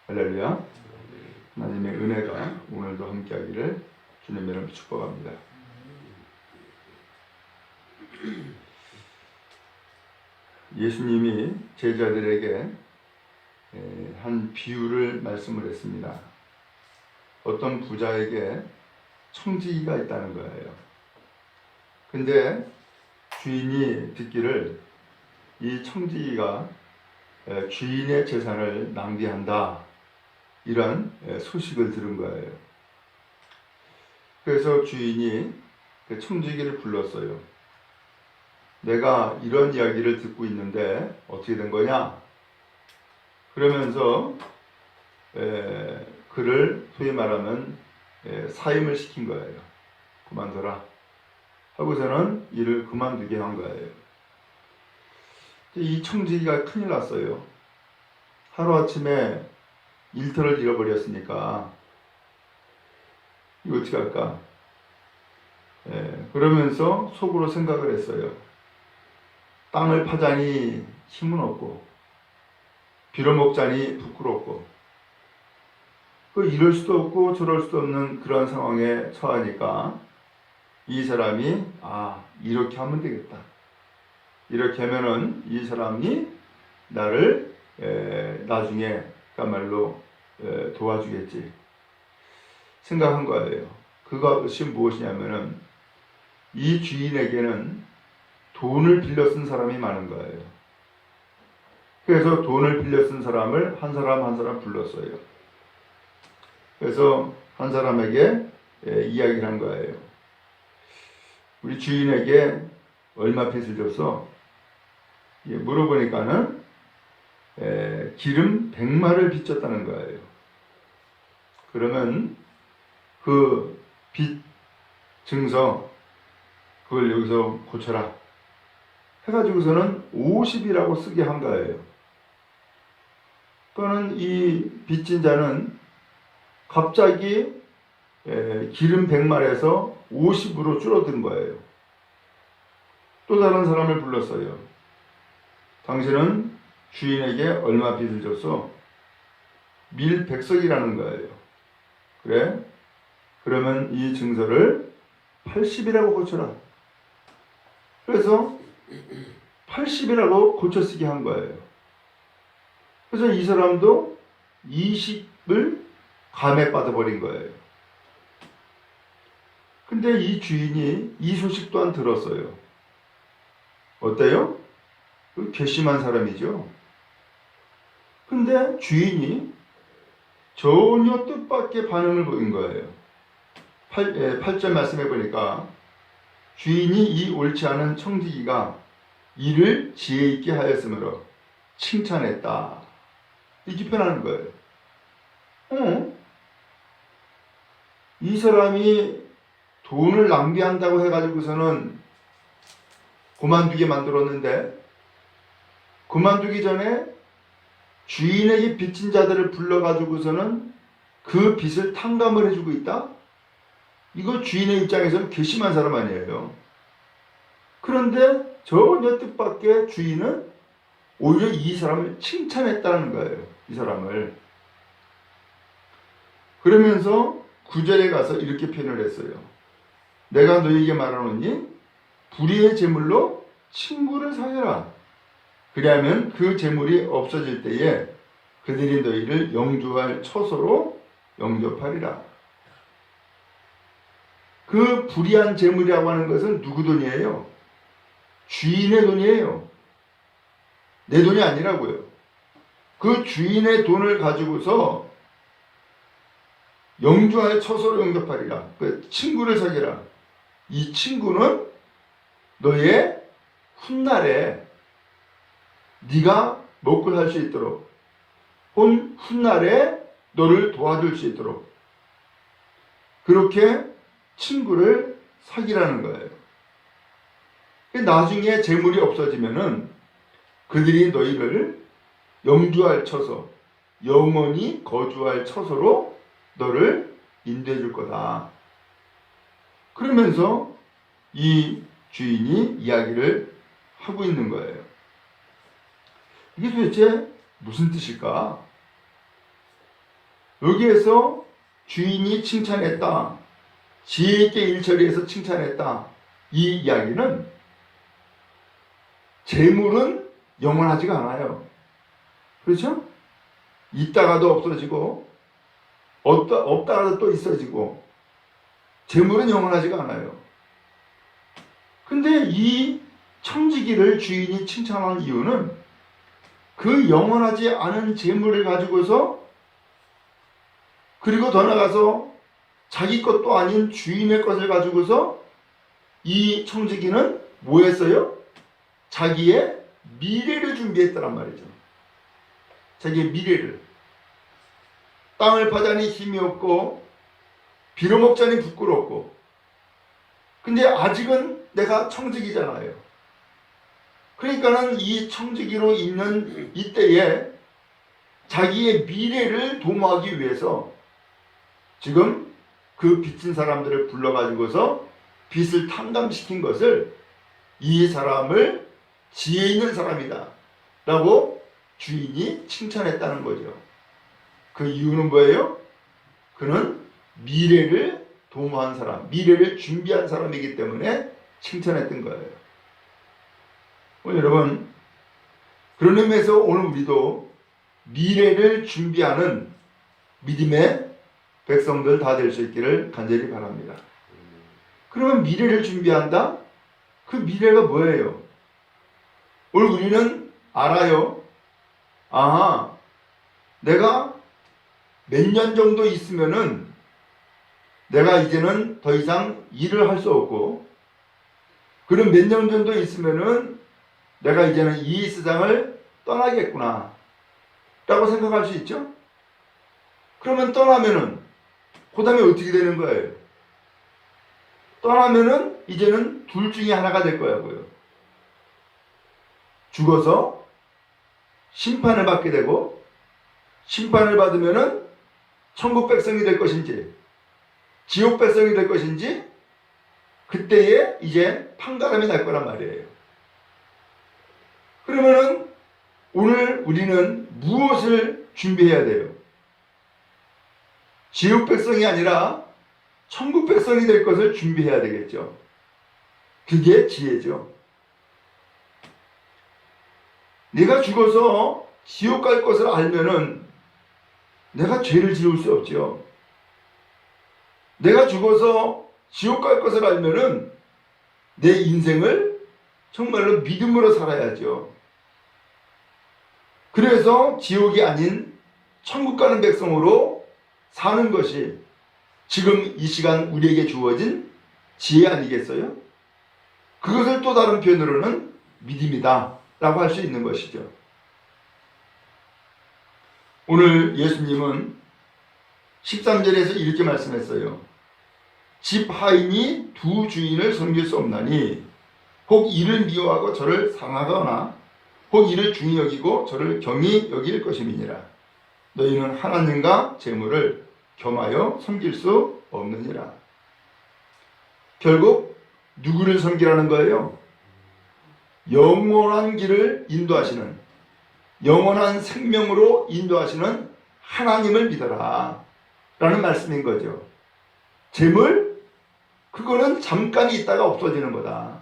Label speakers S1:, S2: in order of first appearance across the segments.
S1: 할렐루야. 하나님의 은혜가 오늘도 함께하기를 주님의 이름으로 축복합니다. 예수님이 제자들에게 한 비유를 말씀을 했습니다. 어떤 부자에게 청지기가 있다는 거예요. 근데 주인이 듣기를 이 청지기가 주인의 재산을 낭비한다, 이런 소식을 들은 거예요. 그래서 주인이 그 청지기를 불렀어요. 내가 이런 이야기를 듣고 있는데 어떻게 된 거냐? 그러면서 그를 소위 말하면 사임을 시킨 거예요. 그만둬라 하고서는 일을 그만두게 한 거예요. 이 청지기가 큰일 났어요. 하루아침에 일터를 잃어버렸으니까 이거 어떻게 할까? 그러면서 속으로 생각을 했어요. 땅을 파자니 힘은 없고 빌어먹자니 부끄럽고 이럴 수도 없고 저럴 수도 없는 그런 상황에 처하니까 이 사람이 이렇게 하면 되겠다. 이렇게 하면은 이 사람이 나를 나중에 그야말로 도와주겠지 생각한 거예요. 그것이 무엇이냐면은 이 주인에게는 돈을 빌려 쓴 사람이 많은 거예요. 그래서 돈을 빌려 쓴 사람을 한 사람 한 사람 불렀어요. 그래서 한 사람에게 이야기를 한 거예요. 우리 주인에게 얼마 빚을 줬어? 물어보니까는 기름 100마를 빚졌다는 거예요. 그러면 그 빚 증서 그걸 여기서 고쳐라 해가지고서는 50이라고 쓰게 한 거예요. 또는 이 빚진 자는 갑자기 기름 100마리에서 50으로 줄어든 거예요. 또 다른 사람을 불렀어요. 당신은 주인에게 얼마 빚을 줬어? 밀 100석이라는 거예요. 그래? 그러면 이 증서를 80이라고 고쳐라. 그래서 80이라고 고쳐쓰기 한 거예요. 그래서 이 사람도 20을 감에 빠져버린 거예요. 근데 이 주인이 이 소식 또한 들었어요. 어때요? 괘씸한 사람이죠. 근데 주인이 전혀 뜻밖의 반응을 보인 거예요. 8절 말씀해 보니까 주인이 이 옳지 않은 청지기가 이를 지혜 있게 하였으므로 칭찬했다. 이렇게 표현하는 거예요. 이 사람이 돈을 낭비한다고 해가지고서는 그만두게 만들었는데 그만두기 전에 주인에게 빚진 자들을 불러가지고서는 그 빚을 탕감을 해주고 있다? 이거 주인의 입장에서는 괘씸한 사람 아니에요. 그런데 전혀 뜻밖의 주인은 오히려 이 사람을 칭찬했다는 거예요. 이 사람을. 그러면서 9절에 가서 이렇게 표현을 했어요. 내가 너희에게 말하노니 불의의 재물로 친구를 사귀라. 그리하면 그 재물이 없어질 때에 그들이 너희를 영주할 처소로 영접하리라. 그 불의한 재물이라고 하는 것은 누구 돈이에요? 주인의 돈이에요. 내 돈이 아니라고요. 그 주인의 돈을 가지고서 영주할 처소로 영접하리라. 그 친구를 사귀라. 이 친구는 너의 훗날에 네가 먹고 살 수 있도록 훗날에 너를 도와줄 수 있도록 그렇게 친구를 사귀라는 거예요. 나중에 재물이 없어지면은 그들이 너희를 영주할 처소, 영원히 거주할 처소로 너를 인도해 줄 거다. 그러면서 이 주인이 이야기를 하고 있는 거예요. 이게 도대체 무슨 뜻일까? 여기에서 주인이 칭찬했다, 지혜 있게 일 처리해서 칭찬했다, 이 이야기는 재물은 영원하지가 않아요. 그렇죠? 있다가도 없어지고 없다가도 또 있어지고 재물은 영원하지가 않아요. 근데 이 청지기를 주인이 칭찬한 이유는 그 영원하지 않은 재물을 가지고서, 그리고 더 나아가서 자기 것도 아닌 주인의 것을 가지고서 이 청지기는 뭐 했어요? 자기의 미래를 준비했다란 말이죠. 자기의 미래를. 땅을 파자니 힘이 없고 빌어먹자니 부끄럽고, 근데 아직은 내가 청지기잖아요. 그러니까는 이 청지기로 있는 이때에 자기의 미래를 도모하기 위해서 지금 그 빚진 사람들을 불러가지고서 빚을 탕감시킨 것을, 이 사람을 지혜 있는 사람이다 라고 주인이 칭찬했다는 거죠. 그 이유는 뭐예요? 그는 미래를 도모한 사람, 미래를 준비한 사람이기 때문에 칭찬했던 거예요. 여러분, 그런 의미에서 오늘 우리도 미래를 준비하는 믿음의 백성들 다 될 수 있기를 간절히 바랍니다. 그러면 미래를 준비한다? 그 미래가 뭐예요? 오늘 우리는 알아요. 아, 내가 몇 년 정도 있으면은 내가 이제는 더 이상 일을 할 수 없고, 그럼 몇 년 정도 있으면은 내가 이제는 이 세상을 떠나겠구나 라고 생각할 수 있죠? 그러면 떠나면은 그 다음에 어떻게 되는 거예요? 떠나면은 이제는 둘 중에 하나가 될 거라고요. 죽어서 심판을 받게 되고, 심판을 받으면은 천국 백성이 될 것인지 지옥 백성이 될 것인지, 그때에 이제 판가름이 날 거란 말이에요. 그러면은 오늘 우리는 무엇을 준비해야 돼요? 지옥 백성이 아니라 천국 백성이 될 것을 준비해야 되겠죠. 그게 지혜죠. 내가 죽어서 지옥 갈 것을 알면은 내가 죄를 지을 수 없죠. 내가 죽어서 지옥 갈 것을 알면은 내 인생을 정말로 믿음으로 살아야죠. 그래서 지옥이 아닌 천국 가는 백성으로 사는 것이 지금 이 시간 우리에게 주어진 지혜 아니겠어요? 그것을 또 다른 표현으로는 믿음이다 라고 할 수 있는 것이죠. 오늘 예수님은 13절에서 이렇게 말씀했어요. 집 하인이 두 주인을 섬길 수 없나니 혹 이를 미워하고 저를 사랑하거나 혹 이를 중히 여기고 저를 경히 여길 것임이니라. 너희는 하나님과 재물을 겸하여 섬길 수 없느니라. 결국 누구를 섬기라는 거예요? 영원한 길을 인도하시는, 영원한 생명으로 인도하시는 하나님을 믿어라 라는 말씀인 거죠. 재물? 그거는 잠깐 있다가 없어지는 거다.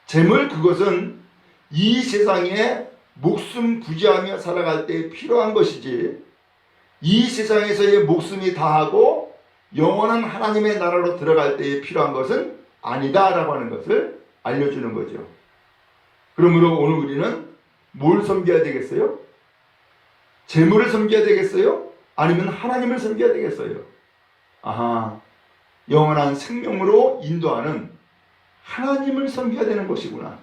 S1: 재물, 그것은 이 세상에 목숨 부지하며 살아갈 때 필요한 것이지, 이 세상에서의 목숨이 다하고 영원한 하나님의 나라로 들어갈 때에 필요한 것은 아니다 라고 하는 것을 알려주는 거죠. 그러므로 오늘 우리는 뭘 섬겨야 되겠어요? 재물을 섬겨야 되겠어요? 아니면 하나님을 섬겨야 되겠어요? 아하, 영원한 생명으로 인도하는 하나님을 섬겨야 되는 것이구나.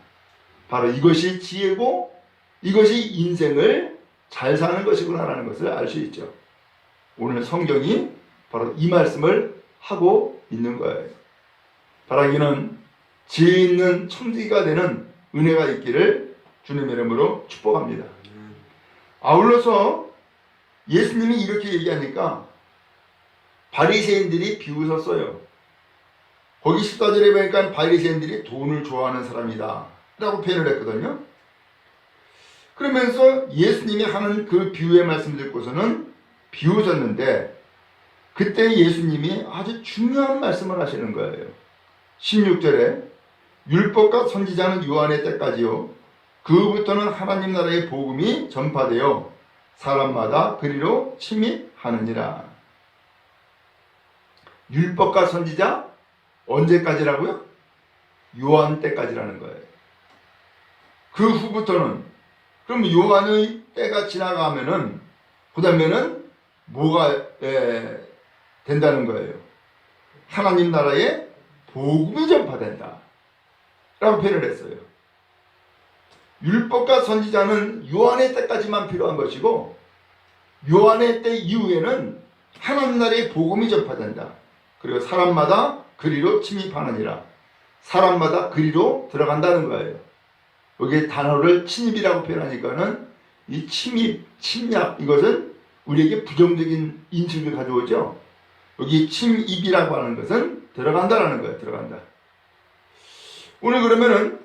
S1: 바로 이것이 지혜고 이것이 인생을 잘 사는 것이구나 라는 것을 알 수 있죠. 오늘 성경이 바로 이 말씀을 하고 있는 거예요. 바라기는 지혜 있는 청지기가 되는 은혜가 있기를 주님의 이름으로 축복합니다. 아울러서 예수님이 이렇게 얘기하니까 바리새인들이 비웃었어요. 거기 14절에 보니까 바리새인들이 돈을 좋아하는 사람이다 라고 표현을 했거든요. 그러면서 예수님이 하는 그 비유의 말씀 듣고서는 비웃었는데, 그때 예수님이 아주 중요한 말씀을 하시는 거예요. 16절에 율법과 선지자는 요한의 때까지요, 그부터는 하나님 나라의 복음이 전파되어 사람마다 그리로 침입하느니라. 율법과 선지자 언제까지라고요? 요한 때까지라는 거예요. 그 후부터는, 그럼 요한의 때가 지나가면은 그 다음에는 뭐가 된다는 거예요? 하나님 나라의 복음이 전파된다 라고 표현을 했어요. 율법과 선지자는 요한의 때까지만 필요한 것이고, 요한의 때 이후에는 하나님 나라의 복음이 전파된다. 그리고 사람마다 그리로 침입하느니라. 사람마다 그리로 들어간다는 거예요. 여기 단어를 침입이라고 표현하니까는 이 침입, 침략, 이것은 우리에게 부정적인 인식을 가져오죠. 여기 침입이라고 하는 것은 들어간다라는 거예요. 들어간다. 오늘 그러면은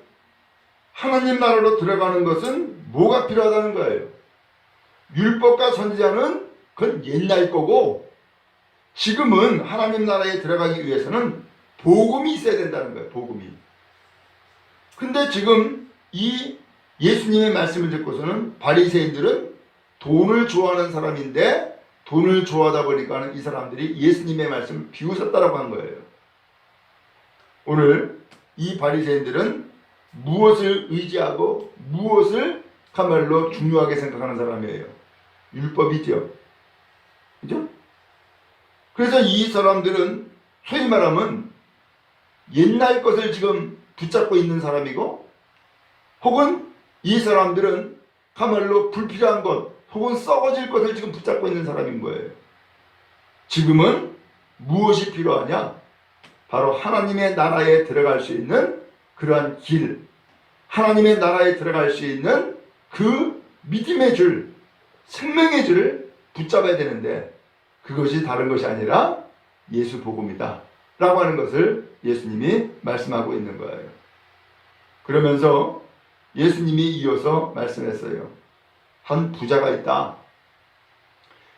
S1: 하나님 나라로 들어가는 것은 뭐가 필요하다는 거예요? 율법과 선지자는 그건 옛날 거고, 지금은 하나님 나라에 들어가기 위해서는 복음이 있어야 된다는 거예요. 복음이. 근데 지금 이 예수님의 말씀을 듣고서는 바리새인들은 돈을 좋아하는 사람인데, 돈을 좋아하다 보니까 이 사람들이 예수님의 말씀을 비웃었다라고 한 거예요. 오늘 이 바리새인들은 무엇을 의지하고 무엇을 참말로 중요하게 생각하는 사람이에요? 율법이죠. 그죠? 그래서 이 사람들은 소위 말하면 옛날 것을 지금 붙잡고 있는 사람이고, 혹은 이 사람들은 참말로 불필요한 것 혹은 썩어질 것을 지금 붙잡고 있는 사람인 거예요. 지금은 무엇이 필요하냐? 바로 하나님의 나라에 들어갈 수 있는 그러한 길, 하나님의 나라에 들어갈 수 있는 그 믿음의 줄, 생명의 줄을 붙잡아야 되는데, 그것이 다른 것이 아니라 예수 복음이다 라고 하는 것을 예수님이 말씀하고 있는 거예요. 그러면서 예수님이 이어서 말씀했어요. 한 부자가 있다.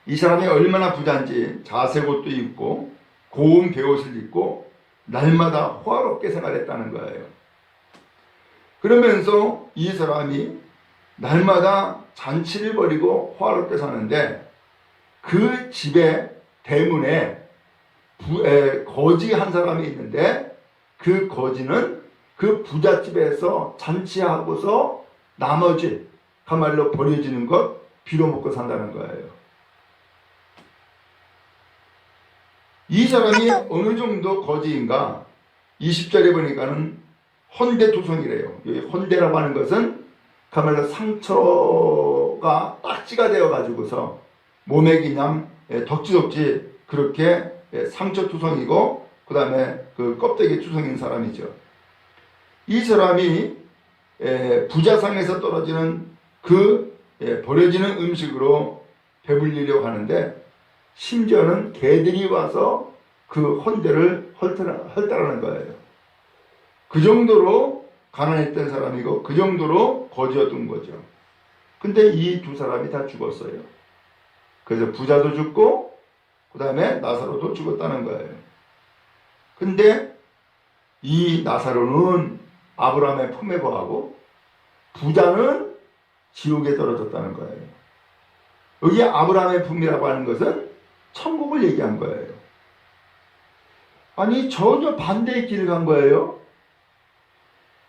S1: 이 사람이 얼마나 부자인지 자색옷도 입고 고운 베옷을 입고 날마다 호화롭게 생활했다는 거예요. 그러면서 이 사람이 날마다 잔치를 벌이고 호화롭게 사는데, 그 집의 대문에 거지 한 사람이 있는데, 그 거지는 그 부잣집에서 잔치하고서 나머지 그말로 버려지는 것 빌어먹고 산다는 거예요. 이 사람이 어느 정도 거지인가? 20절에 보니까는 헌대투성이래요. 여기 헌대라고 하는 것은 그말로 상처가 딱지가 되어 가지고서 몸에 그냥 덕지덕지 그렇게 상처투성이고, 그 다음에 그 껍데기 투성인 사람이죠. 이 사람이 부자상에서 떨어지는 그 버려지는 음식으로 배불리려고 하는데, 심지어는 개들이 와서 그 헌대를 헐떡하는 거예요. 그 정도로 가난했던 사람이고 그 정도로 거지였던 거죠. 근데 이 두 사람이 다 죽었어요. 그래서 부자도 죽고 그 다음에 나사로도 죽었다는 거예요. 근데 이 나사로는 아브라함의 품에 거하고 부자는 지옥에 떨어졌다는 거예요. 여기 아브라함의 품이라고 하는 것은 천국을 얘기한 거예요. 아니 전혀 반대의 길을 간 거예요.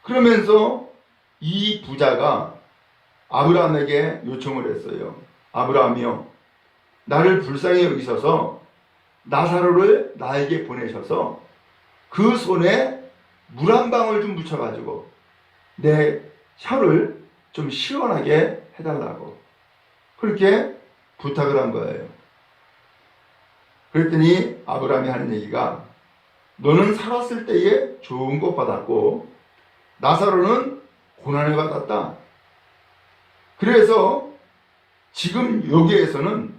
S1: 그러면서 이 부자가 아브라함에게 요청을 했어요. 아브라함이요, 나를 불쌍히 여기셔서 나사로를 나에게 보내셔서 그 손에 물 한 방울 좀 묻혀가지고 내 혀를 좀 시원하게 해달라고 그렇게 부탁을 한 거예요. 그랬더니 아브라함이 하는 얘기가, 너는 살았을 때에 좋은 것 받았고 나사로는 고난을 받았다. 그래서 지금 여기에서는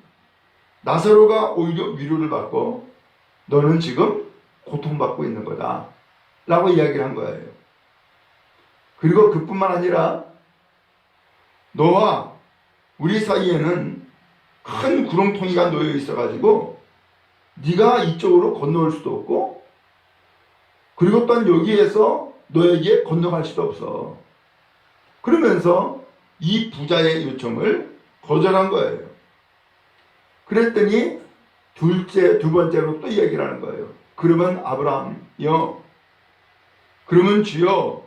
S1: 나사로가 오히려 위로를 받고 너는 지금 고통받고 있는 거다. 라고 이야기를 한 거예요. 그리고 그뿐만 아니라 너와 우리 사이에는 큰 구렁텅이가 놓여 있어가지고 네가 이쪽으로 건너올 수도 없고, 그리고 또한 여기에서 너에게 건너갈 수도 없어. 그러면서 이 부자의 요청을 거절한 거예요. 그랬더니 두 번째로 또 이야기를 하는 거예요. 그러면 아브라함이요, 그러면 주여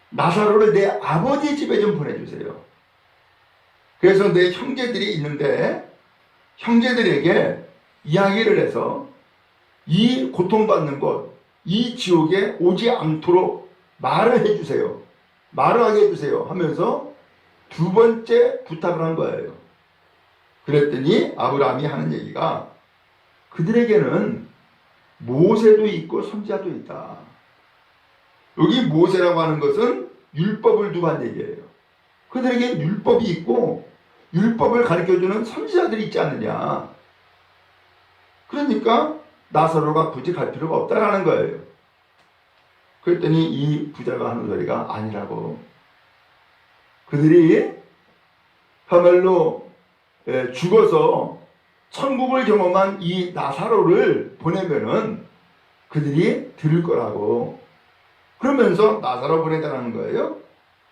S1: 나사로를 내 아버지 집에 좀 보내주세요. 그래서 내 형제들이 있는데 형제들에게 이야기를 해서 이 고통받는 곳, 이 지옥에 오지 않도록 말을 해주세요. 말을 하게 해주세요 하면서 두 번째 부탁을 한 거예요. 그랬더니 아브라함이 하는 얘기가, 그들에게는 모세도 있고 선지자도 있다. 여기 모세라고 하는 것은 율법을 두고 한 얘기예요. 그들에게 율법이 있고 율법을 가르쳐주는 선지자들이 있지 않느냐. 그러니까 나사로가 굳이 갈 필요가 없다라는 거예요. 그랬더니 이 부자가 하는 소리가 아니라고. 그들이 정말로 죽어서 천국을 경험한 이 나사로를 보내면은 그들이 들을 거라고. 그러면서 나사로 보내달라는 거예요.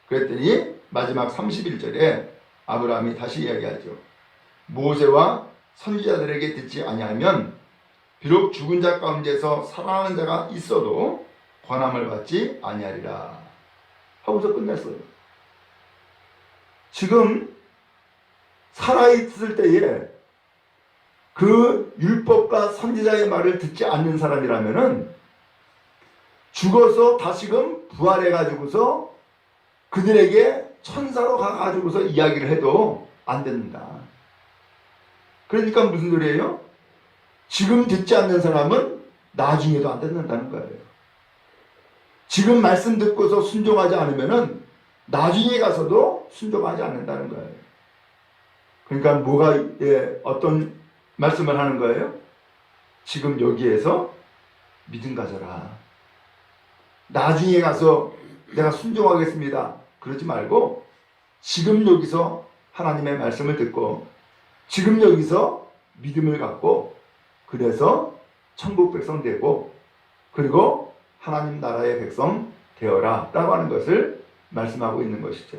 S1: 그랬더니 마지막 31절에 아브라함이 다시 이야기하죠. 모세와 선지자들에게 듣지 아니하면 비록 죽은 자 가운데서 살아나는 자가 있어도 권함을 받지 아니하리라 하고서 끝냈어요. 지금 살아있을 때에 그 율법과 선지자의 말을 듣지 않는 사람이라면은 죽어서 다시금 부활해가지고서 그들에게 천사로 가가지고서 이야기를 해도 안 된다. 그러니까 무슨 소리예요? 지금 듣지 않는 사람은 나중에도 안 듣는다는 거예요. 지금 말씀 듣고서 순종하지 않으면은 나중에 가서도 순종하지 않는다는 거예요. 그러니까 어떤 말씀을 하는 거예요? 지금 여기에서 믿음 가져라. 나중에 가서 내가 순종하겠습니다. 그러지 말고 지금 여기서 하나님의 말씀을 듣고 지금 여기서 믿음을 갖고 그래서 천국 백성 되고 그리고 하나님 나라의 백성 되어라 라고 하는 것을 말씀하고 있는 것이죠.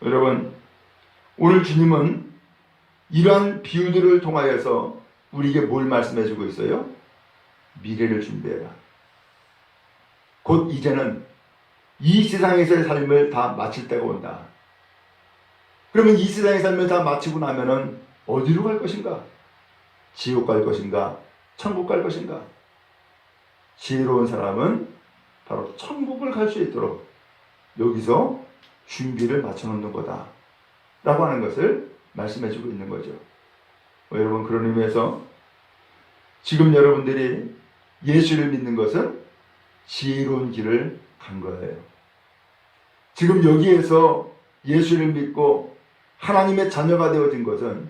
S1: 여러분, 오늘 주님은 이러한 비유들을 통하여서 우리에게 뭘 말씀해 주고 있어요? 미래를 준비해라. 곧 이제는 이 세상에서의 삶을 다 마칠 때가 온다. 그러면 이 세상의 삶을 다 마치고 나면은 어디로 갈 것인가? 지옥 갈 것인가? 천국 갈 것인가? 지혜로운 사람은 바로 천국을 갈 수 있도록 여기서 준비를 맞춰놓는 거다 라고 하는 것을 말씀해 주고 있는 거죠. 여러분, 그런 의미에서 지금 여러분들이 예수를 믿는 것은 지혜로운 길을 간 거예요. 지금 여기에서 예수를 믿고 하나님의 자녀가 되어진 것은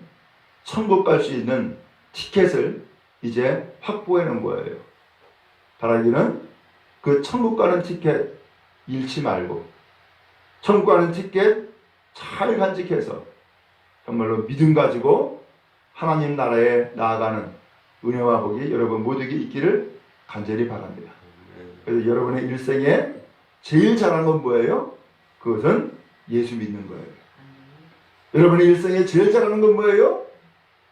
S1: 천국 갈 수 있는 티켓을 이제 확보해 놓은 거예요. 바라기는 그 천국 가는 티켓 잃지 말고 천국 가는 티켓 잘 간직해서 정말로 믿음 가지고 하나님 나라에 나아가는 은혜와 복이 여러분 모두에게 있기를 간절히 바랍니다. 그래서 여러분의 일생에 제일 잘하는 건 뭐예요? 그것은 예수 믿는 거예요. 여러분의 일생에 제일 잘하는 건 뭐예요?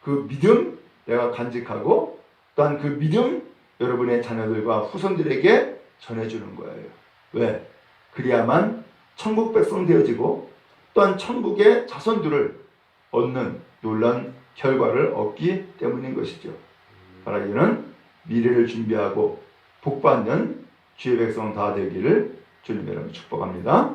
S1: 그 믿음 내가 간직하고 또한 그 믿음 여러분의 자녀들과 후손들에게 전해주는 거예요. 왜? 그래야만 천국 백성 되어지고 또한 천국의 자손들을 얻는 놀라운 결과를 얻기 때문인 것이죠. 바라기는 미래를 준비하고 복받는 주의 백성 다 되기를 주님 여러분 축복합니다.